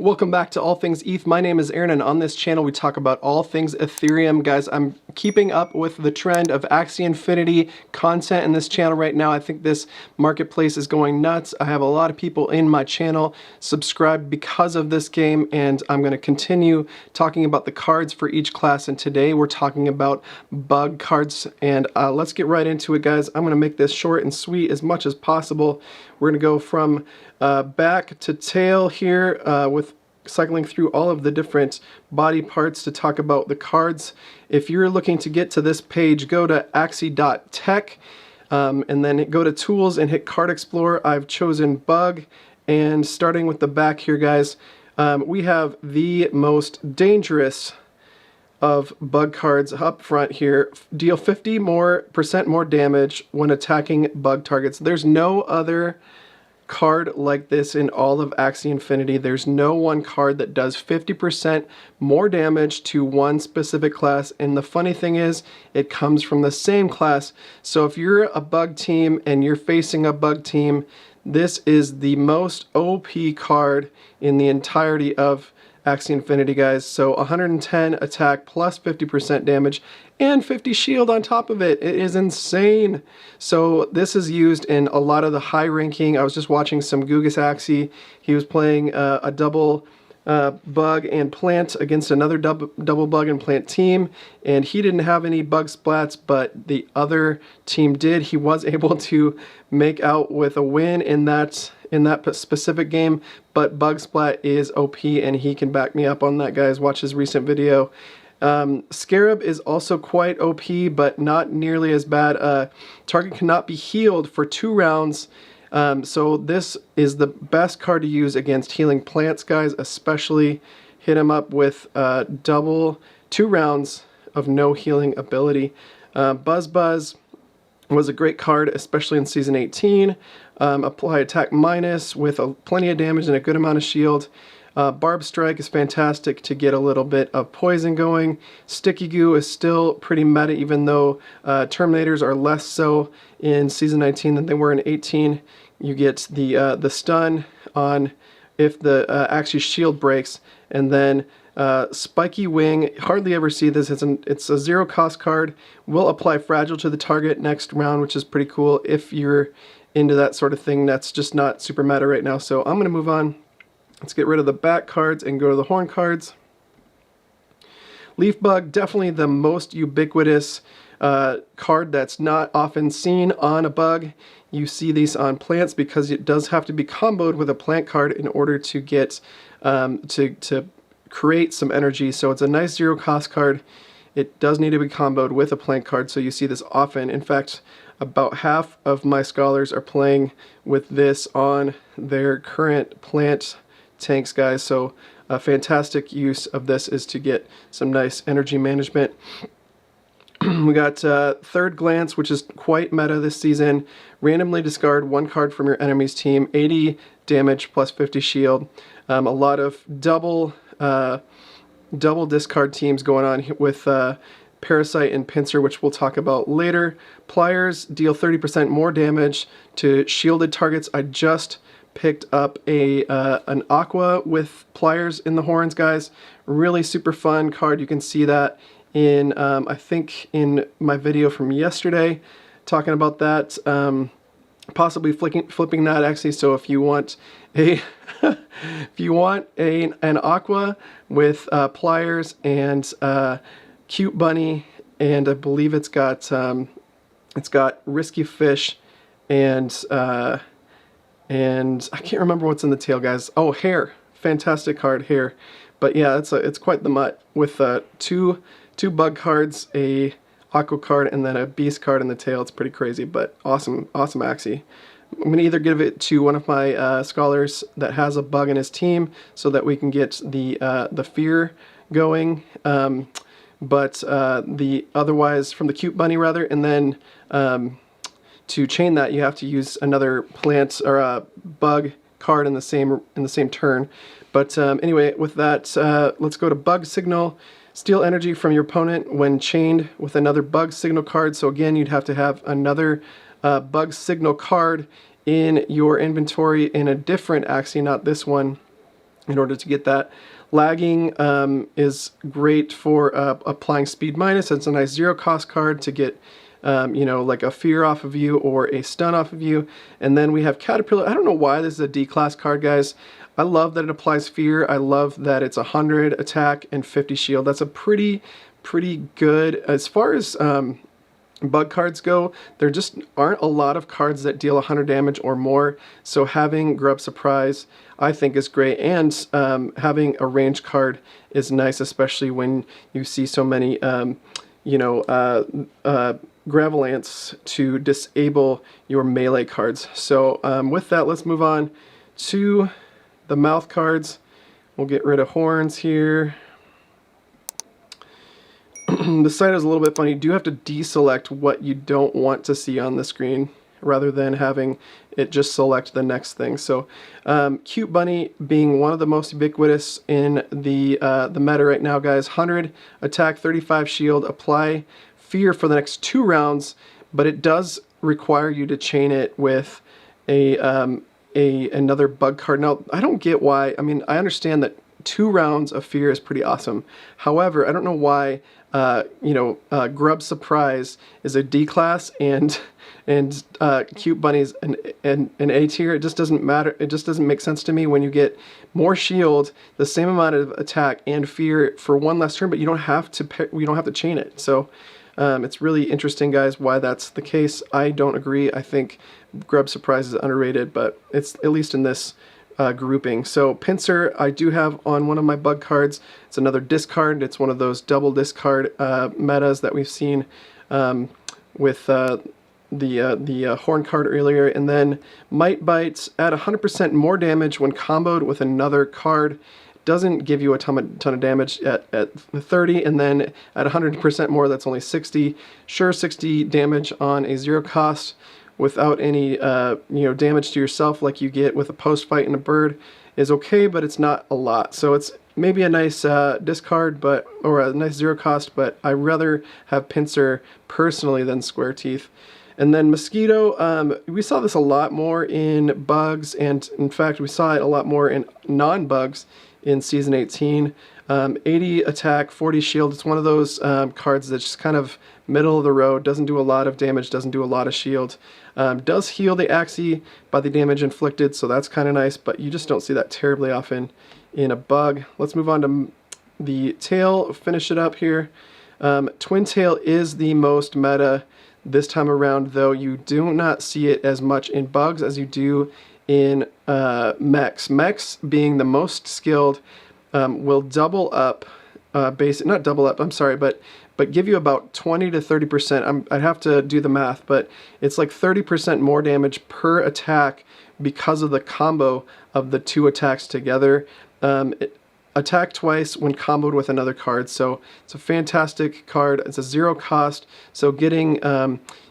Welcome back to All Things ETH. My name is Aaron, and on this channel we talk about all things Ethereum. Guys, I'm keeping up with the trend of Axie Infinity content in this channel right now. I think this marketplace is going nuts. I have a lot of people in my channel subscribed because of this game, and I'm going to continue talking about the cards for each class. And today we're talking about bug cards, and let's get right into it, guys. I'm going to make this short and sweet as much as possible. We're going to go from back to tail here with cycling through all of the different body parts to talk about the cards. If you're looking to get to this page, go to axie.tech and then go to tools and hit card explorer. I've chosen bug, and starting with the back here, guys, we have the most dangerous of bug cards up front here. Deal 50% more damage when attacking bug targets. There's no other card like this in all of Axie Infinity. There's no one card that does 50% more damage to one specific class, and the funny thing is it comes from the same class. So if you're a bug team and you're facing a bug team, this is the most OP card in the entirety of Axie Infinity, guys. So 110 attack plus 50% damage and 50 shield on top of it. It is insane. So this is used in a lot of the high ranking. I was just watching some Gugus Axie. He was playing a double bug and plant against another double bug and plant team, and he didn't have any bug splats, but the other team did. He was able to make out with a win in that specific game, but bug splat is OP, and he can back me up on that, guys. Watch his recent video. Scarab is also quite OP, but not nearly as bad. Target cannot be healed for 2 rounds. So this is the best card to use against healing plants, guys, especially. Hit him up with 2 rounds of no healing ability. Buzz was a great card, especially in Season 18. Apply attack minus with plenty of damage and a good amount of shield. Barb Strike is fantastic to get a little bit of poison going. Sticky Goo is still pretty meta, even though Terminators are less so in Season 19 than they were in 18. You get the stun on if the Axie shield breaks, and then Spiky Wing. Hardly ever see this. It's a 0 cost card. Will apply Fragile to the target next round, which is pretty cool if you're into that sort of thing. That's just not super meta right now. So I'm going to move on. Let's get rid of the back cards and go to the horn cards. Leaf Bug, definitely the most ubiquitous card that's not often seen on a bug. You see these on plants because it does have to be comboed with a plant card in order to get to create some energy. So it's a nice 0 cost card. It does need to be comboed with a plant card, so you see this often. In fact, about half of my scholars are playing with this on their current plant tanks, guys. So a fantastic use of this is to get some nice energy management. We got Third Glance, which is quite meta this season. Randomly discard 1 card from your enemy's team, 80 damage plus 50 shield. A lot of double discard teams going on with Parasite and Pincer, which we'll talk about later. Pliers deal 30% more damage to shielded targets. I just picked up an Aqua with Pliers in the horns, guys. Really super fun card. You can see that in I think in my video from yesterday talking about that. Possibly flipping that, actually. So if you want a an Aqua with Pliers and Cute Bunny, and I believe it's got Risky Fish and I can't remember what's in the tail, guys. Oh, Hair. Fantastic card, Hair. But yeah, it's quite the mutt with two bug cards, a Aqua card, and then a Beast card in the tail. It's pretty crazy, but awesome Axie. I'm going to either give it to one of my scholars that has a bug in his team so that we can get the fear going, but the otherwise from the Cute Bunny rather, and then to chain that you have to use another plant or a bug card in the same turn. But anyway, with that, let's go to Bug Signal. Steal energy from your opponent when chained with another Bug Signal card. So again, you'd have to have another Bug Signal card in your inventory in a different Axie, not this one. in order to get that. Lagging is great for applying speed minus. It's a nice zero cost card to get you know, like a fear off of you or a stun off of you. And then we have Caterpillar. I don't know why this is a D class card, guys. I love that it applies fear. I love that it's 100 attack and 50 shield. That's a pretty good. As far as bug cards go, there just aren't a lot of cards that deal 100 damage or more, so having Grub Surprise I think is great, and having a range card is nice, especially when you see so many you know, Gravel Ants to disable your melee cards. So with that, let's move on to the mouth cards. We'll get rid of horns here. The site is a little bit funny. You do have to deselect what you don't want to see on the screen rather than having it just select the next thing. So Cute Bunny being one of the most ubiquitous in the meta right now, guys. 100 attack, 35 shield, apply fear for the next 2 rounds, but it does require you to chain it with another bug card. Now, I don't get why. I mean, I understand that 2 rounds of fear is pretty awesome. However, I don't know why you know, Grub Surprise is a D class and Cute Bunny's an A tier. It just doesn't matter. It just doesn't make sense to me when you get more shield, the same amount of attack and fear for 1 less turn, but you don't have to chain it. So it's really interesting, guys, why that's the case. I don't agree. I think Grub Surprise is underrated, but it's at least in this grouping. So Pincer I do have on one of my bug cards. It's another discard. It's one of those double discard metas that we've seen with the horn card earlier. And then Might Bites add 100% more damage when comboed with another card. Doesn't give you a ton of damage at 30, and then at 100% more, that's only 60. Sure, 60 damage on a 0 cost without any you know, damage to yourself like you get with a post fight and a bird is okay, but it's not a lot. So it's maybe a nice discard, or a nice 0 cost, but I rather have Pincer personally than Square Teeth. And then Mosquito, we saw this a lot more in bugs, and in fact we saw it a lot more in non-bugs in Season 18. 80 attack, 40 shield. It's one of those cards that's just kind of middle of the road, doesn't do a lot of damage, doesn't do a lot of shield. Does heal the Axie by the damage inflicted, so that's kind of nice, but you just don't see that terribly often in a bug. Let's move on to the tail, finish it up here. Twin Tail is the most meta this time around, though you do not see it as much in bugs as you do in mechs. Mechs, being the most skilled, will double up, not double up, I'm sorry, but give you about 20 to 30%. I'd have to do the math, but it's like 30% more damage per attack because of the combo of the 2 attacks together. Attack twice when comboed with another card, so it's a fantastic card. It's a 0 cost, so getting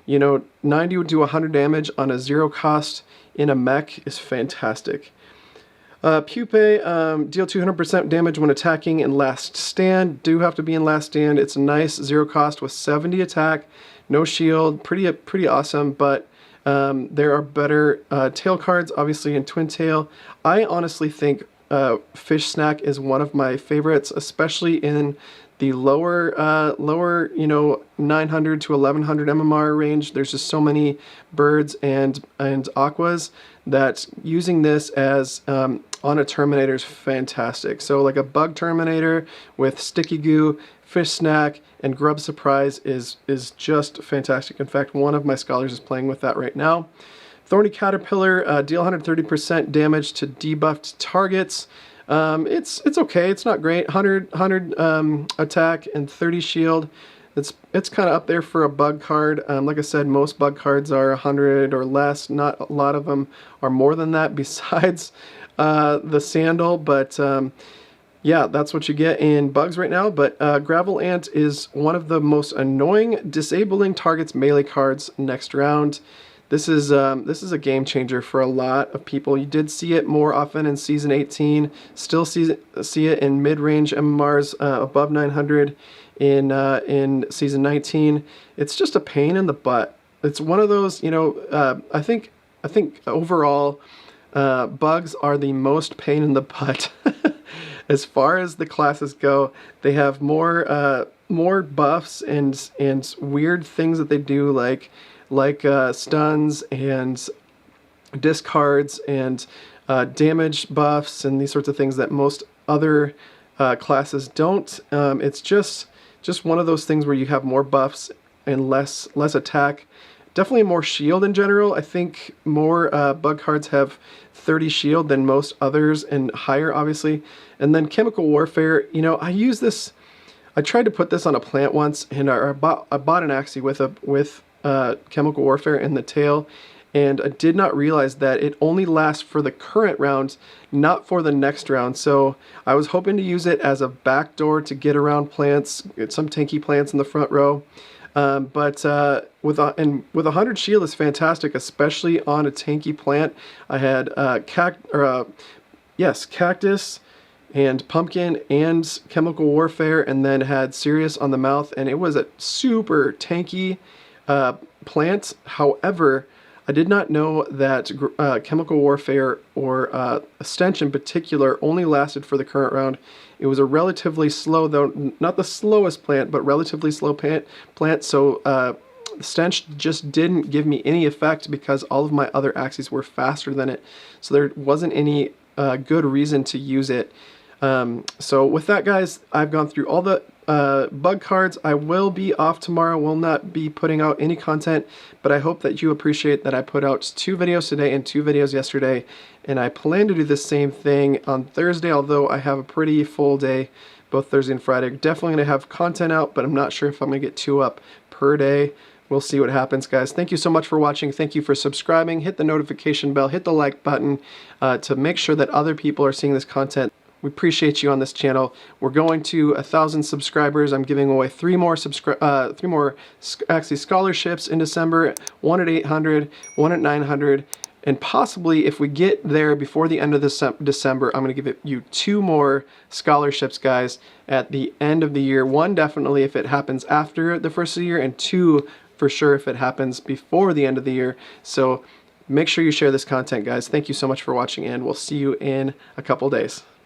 you know, 90 to 100 damage on a 0 cost in a mech is fantastic. Pupae, deal 200% damage when attacking in Last Stand. Do have to be in Last Stand. It's a nice 0 cost with 70 attack, no shield, pretty awesome, but there are better tail cards, obviously, in Twin Tail. I honestly think Fish Snack is one of my favorites, especially in the lower, you know, 900 to 1100 MMR range. There's just so many birds and aquas that using this as on a Terminator is fantastic. So like a Bug Terminator with Sticky Goo, Fish Snack, and Grub Surprise is just fantastic. In fact, one of my scholars is playing with that right now. Thorny Caterpillar, deal 130% damage to debuffed targets. It's okay. It's not great. 100 attack and 30 shield. It's kind of up there for a bug card. Like I said, most bug cards are 100 or less. Not a lot of them are more than that besides the Sandal, but yeah, that's what you get in bugs right now. But Gravel Ant is one of the most annoying disabling targets melee cards next round. This is a game changer for a lot of people. You did see it more often in Season 18. Still see it in mid-range MMRs above 900 in Season 19. It's just a pain in the butt. It's one of those, you know, I think overall bugs are the most pain in the butt as far as the classes go, they have more buffs and weird things that they do, like stuns and discards and damage buffs and these sorts of things that most other classes don't. It's just one of those things where you have more buffs and less attack. Definitely more shield in general. I think more bug cards have 30 shield than most others, and higher obviously. And then chemical warfare, you know, I use this, I tried to put this on a plant once, and I bought an Axie with chemical warfare in the tail, and I did not realize that it only lasts for the current round, not for the next round. So I was hoping to use it as a backdoor to get around plants, get some tanky plants in the front row. But with 100 shield is fantastic, especially on a tanky plant. I had cactus and pumpkin and chemical warfare, and then had Sirius on the mouth, and it was a super tanky plant. However, I did not know that chemical warfare or stench in particular only lasted for the current round. It was a relatively slow, though not the slowest plant, but relatively slow plant. So stench just didn't give me any effect because all of my other Axies were faster than it. So there wasn't any good reason to use it. So with that, guys, I've gone through all the bug cards. I will be off tomorrow, will not be putting out any content, but I hope that you appreciate that I put out 2 videos today and 2 videos yesterday, and I plan to do the same thing on Thursday, although I have a pretty full day both Thursday and Friday. Definitely going to have content out, but I'm not sure if I'm going to get 2 up per day. We'll see what happens, guys. Thank you so much for watching. Thank you for subscribing. Hit the notification bell, hit the like button to make sure that other people are seeing this content. We appreciate you on this channel. We're going to 1,000 subscribers. I'm giving away 3 more Axie scholarships in December, 1 at 800, 1 at 900, and possibly if we get there before the end of this December, I'm going to give you 2 more scholarships, guys, at the end of the year. 1 definitely if it happens after the first of the year, and 2 for sure if it happens before the end of the year. So make sure you share this content, guys. Thank you so much for watching, and we'll see you in a couple days.